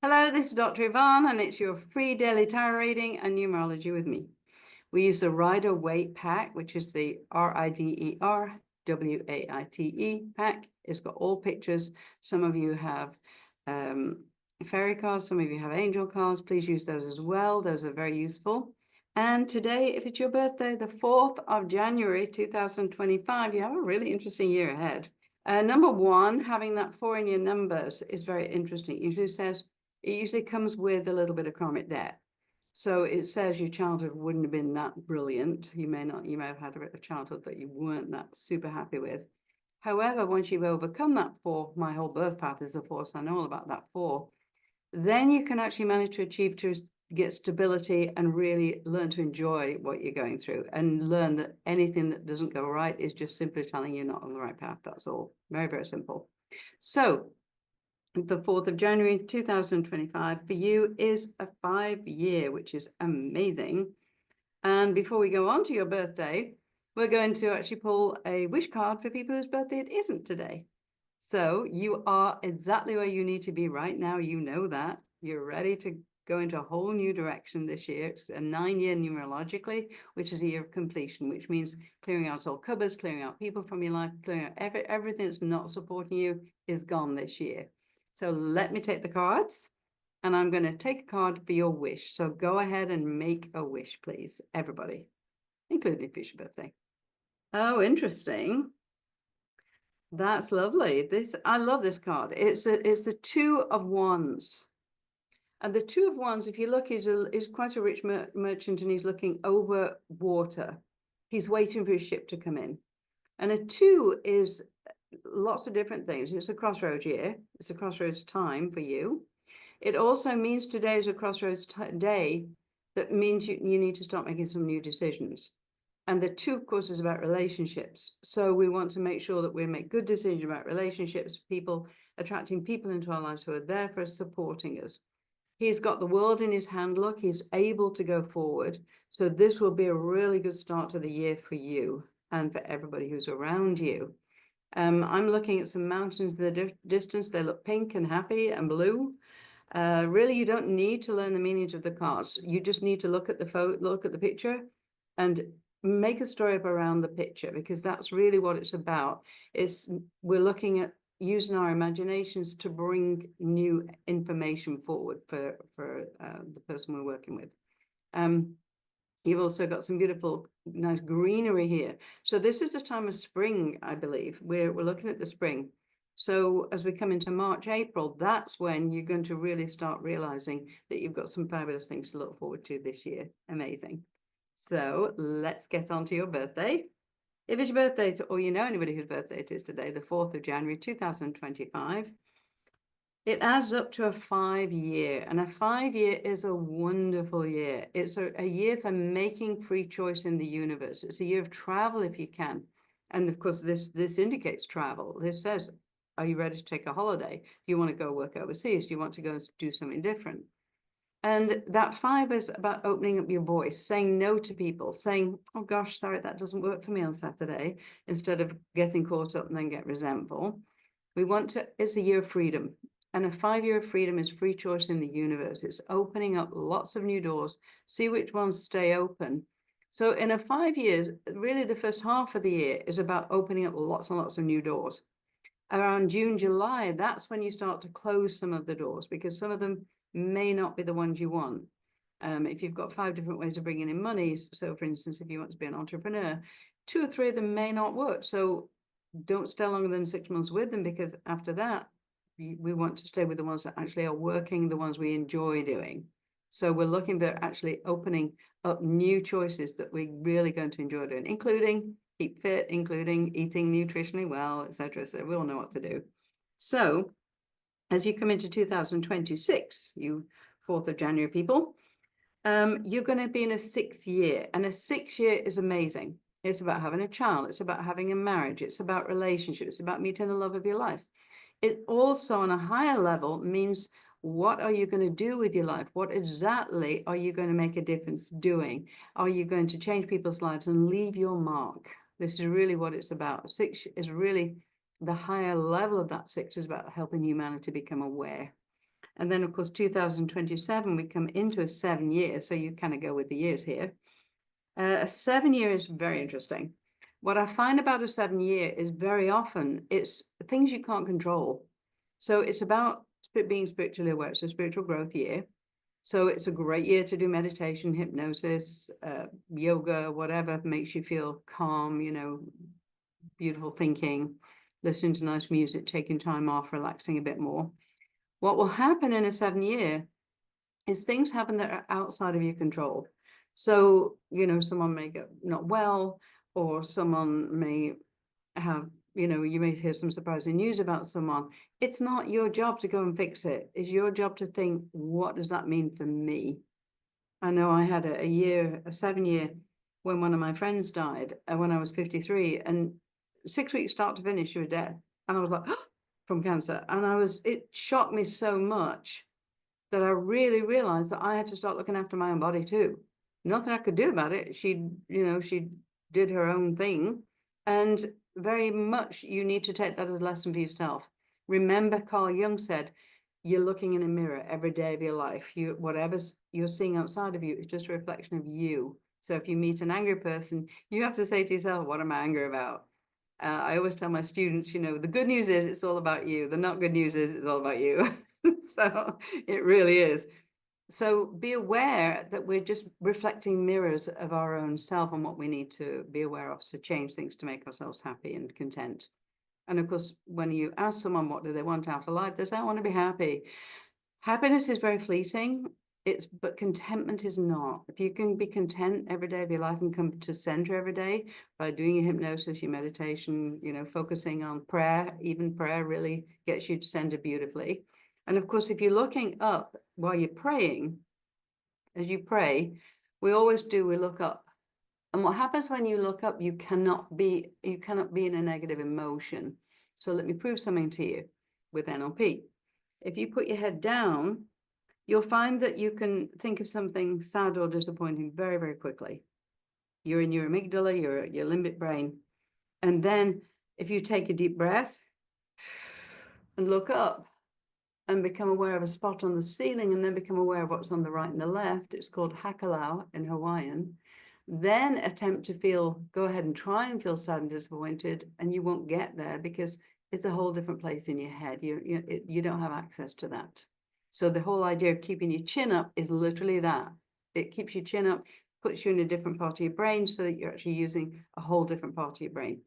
Hello, this is Dr. Yvonne, and it's your free daily tarot reading and numerology with me. We use the Rider-Waite pack, which is the RIDERWAITE pack. It's got all pictures. Some of you have fairy cards, some of you have angel cards. Please use those as well. Those are very useful. And today, if it's your birthday, the 4th of January, 2025, you have a really interesting year ahead. Number one, having that 4 in your numbers is very interesting. It usually comes with a little bit of karmic debt. So it says your childhood wouldn't have been that brilliant. You may have had a childhood that you weren't that super happy with. However, once you've overcome that 4, my whole birth path is a 4, so I know all about that 4, then you can actually manage to get stability and really learn to enjoy what you're going through and learn that anything that doesn't go right is just simply telling you not on the right path. That's all. Very, very simple. So the 4th of January, 2025 for you is a 5-year, which is amazing. And before we go on to your birthday, we're going to actually pull a wish card for people whose birthday it isn't today. So you are exactly where you need to be right now. You know that. You're ready to go into a whole new direction this year. It's a 9-year numerologically, which is a year of completion, which means clearing out all cupboards, clearing out people from your life, clearing out everything that's not supporting you is gone this year. So let me take the cards, and I'm going to take a card for your wish. So go ahead and make a wish, please, everybody, including if it's your birthday. Oh, interesting. That's lovely. I love this card. It's the 2 of Wands. And the 2 of Wands, if you look, is quite a rich merchant, and he's looking over water. He's waiting for his ship to come in. And a 2 is lots of different things. It's a crossroads year. It's a crossroads time for you. It also means today is a crossroads day. That means you need to start making some new decisions. And the 2, of course, is about relationships. So we want to make sure that we make good decisions about relationships, people, attracting people into our lives who are there for us, supporting us. He's got the world in his hand. Look, he's able to go forward. So this will be a really good start to the year for you and for everybody who's around you. I'm looking at some mountains in the distance. They look pink and happy and blue. Really, you don't need to learn the meanings of the cards. You just need to look at the picture and make a story up around the picture, because that's really what it's about. We're looking at using our imaginations to bring new information forward for the person we're working with. You've also got some beautiful, nice greenery here. So this is a time of spring, I believe. We're looking at the spring. So as we come into March, April, that's when you're going to really start realizing that you've got some fabulous things to look forward to this year. Amazing. So let's get on to your birthday. If it's your birthday, or you know anybody whose birthday it is today, the 4th of January, 2025, it adds up to a 5-year, and a 5-year is a wonderful year. It's a year for making free choice in the universe. It's a year of travel if you can. And of course, this indicates travel. This says, are you ready to take a holiday? Do you want to go work overseas? Do you want to go and do something different? And that 5 is about opening up your voice, saying no to people, saying, oh gosh, sorry, that doesn't work for me on Saturday, instead of getting caught up and then get resentful. It's a year of freedom. And a 5-year of freedom is free choice in the universe. It's opening up lots of new doors. See which ones stay open. So in a 5 years, really the first half of the year is about opening up lots and lots of new doors. Around June, July, that's when you start to close some of the doors, because some of them may not be the ones you want. If you've got 5 different ways of bringing in money, so for instance, if you want to be an entrepreneur, 2 or 3 of them may not work. So don't stay longer than 6 months with them, because after that, we want to stay with the ones that actually are working, the ones we enjoy doing. So we're looking for actually opening up new choices that we're really going to enjoy doing, including keep fit, including eating nutritionally well, etc. So we all know what to do. So as you come into 2026, you 4th of January people, you're going to be in a 6th year, and a 6th year is amazing. It's about having a child. It's about having a marriage. It's about relationships. It's about meeting the love of your life. It also, on a higher level, means what are you going to do with your life? What exactly are you going to make a difference doing? Are you going to change people's lives and leave your mark? This is really what it's about. 6 is really the higher level of that. 6 is about helping humanity become aware. And then, of course, 2027, we come into a 7-year. So you kind of go with the years here. A 7-year is very interesting. What I find about a 7-year is very often it's things you can't control. So it's about being spiritually aware. It's a spiritual growth year. So it's a great year to do meditation, hypnosis, yoga, whatever makes you feel calm, you know, beautiful thinking, listening to nice music, taking time off, relaxing a bit more. What will happen in a 7-year is things happen that are outside of your control. So, you know, someone may get not well, or someone may have, you know, you may hear some surprising news about someone. It's not your job to go and fix it. It's your job to think, what does that mean for me? I know I had a 7-year, when one of my friends died when I was 53, and 6 weeks start to finish, she was dead. And I was like, from cancer. And it shocked me so much that I really realized that I had to start looking after my own body too. Nothing I could do about it. She did her own thing. And very much you need to take that as a lesson for yourself. Remember, Carl Jung said, you're looking in a mirror every day of your life. Whatever's you're seeing outside of you is just a reflection of you. So if you meet an angry person, you have to say to yourself, what am I angry about? I always tell my students, you know, the good news is it's all about you. The not good news is it's all about you. So it really is. So be aware that we're just reflecting mirrors of our own self and what we need to be aware of to change things to make ourselves happy and content. And of course, when you ask someone what do they want out of life, they say, I want to be happy. Happiness is very fleeting. But contentment is not. If you can be content every day of your life and come to center every day by doing your hypnosis, your meditation, you know, focusing on prayer, even prayer really gets you to center beautifully. And of course, if you're looking up while you're praying, as you pray, we look up. And what happens when you look up, you cannot be in a negative emotion. So let me prove something to you with NLP. If you put your head down, you'll find that you can think of something sad or disappointing very, very quickly. You're in your amygdala, your limbic brain. And then if you take a deep breath and look up and become aware of a spot on the ceiling, and then become aware of what's on the right and the left, it's called hakalau in Hawaiian, then attempt to go ahead and try and feel sad and disappointed, and you won't get there because it's a whole different place in your head. You don't have access to that. So the whole idea of keeping your chin up is literally that. It keeps your chin up, puts you in a different part of your brain so that you're actually using a whole different part of your brain.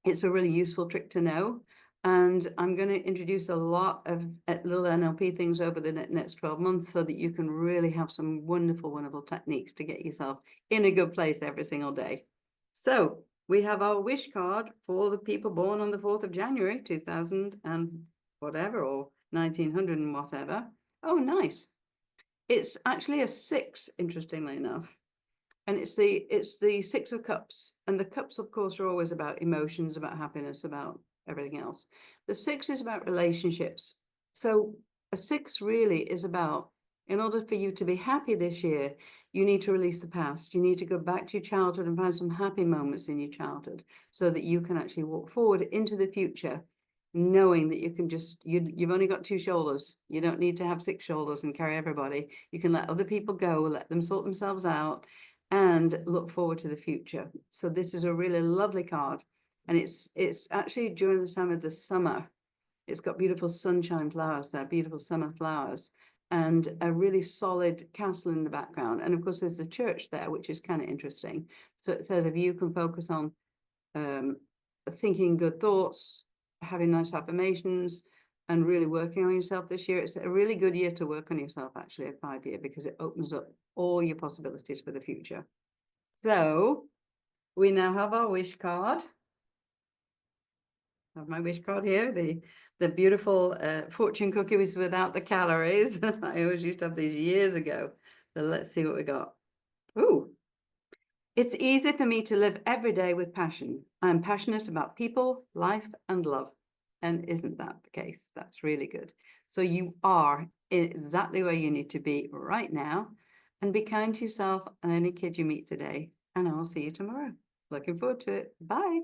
It's a really useful trick to know. And I'm going to introduce a lot of little NLP things over the next 12 months so that you can really have some wonderful, wonderful techniques to get yourself in a good place every single day. So we have our wish card for the people born on the 4th of January, 2000 and whatever, or 1900 and whatever. Oh, nice. It's actually a 6, interestingly enough. And it's the 6 of Cups. And the cups, of course, are always about emotions, about happiness, about everything else. The 6 is about relationships. So a 6 really is about, in order for you to be happy this year, you need to release the past. You need to go back to your childhood and find some happy moments in your childhood so that you can actually walk forward into the future, knowing that you can you've only got 2 shoulders. You don't need to have 6 shoulders and carry everybody. You can let other people go, let them sort themselves out, and look forward to the future. So this is a really lovely card. And it's actually during the time of the summer. It's got beautiful sunshine flowers there, beautiful summer flowers, and a really solid castle in the background. And of course, there's a church there, which is kind of interesting. So it says if you can focus on thinking good thoughts, having nice affirmations, and really working on yourself this year, it's a really good year to work on yourself, actually, a 5-year, because it opens up all your possibilities for the future. So we now have our wish card. I have my wish card here, the beautiful fortune cookies without the calories. I always used to have these years ago. So let's see what we got. Ooh. It's easy for me to live every day with passion. I am passionate about people, life, and love. And isn't that the case? That's really good. So you are exactly where you need to be right now. And be kind to yourself and any kid you meet today. And I will see you tomorrow. Looking forward to it. Bye.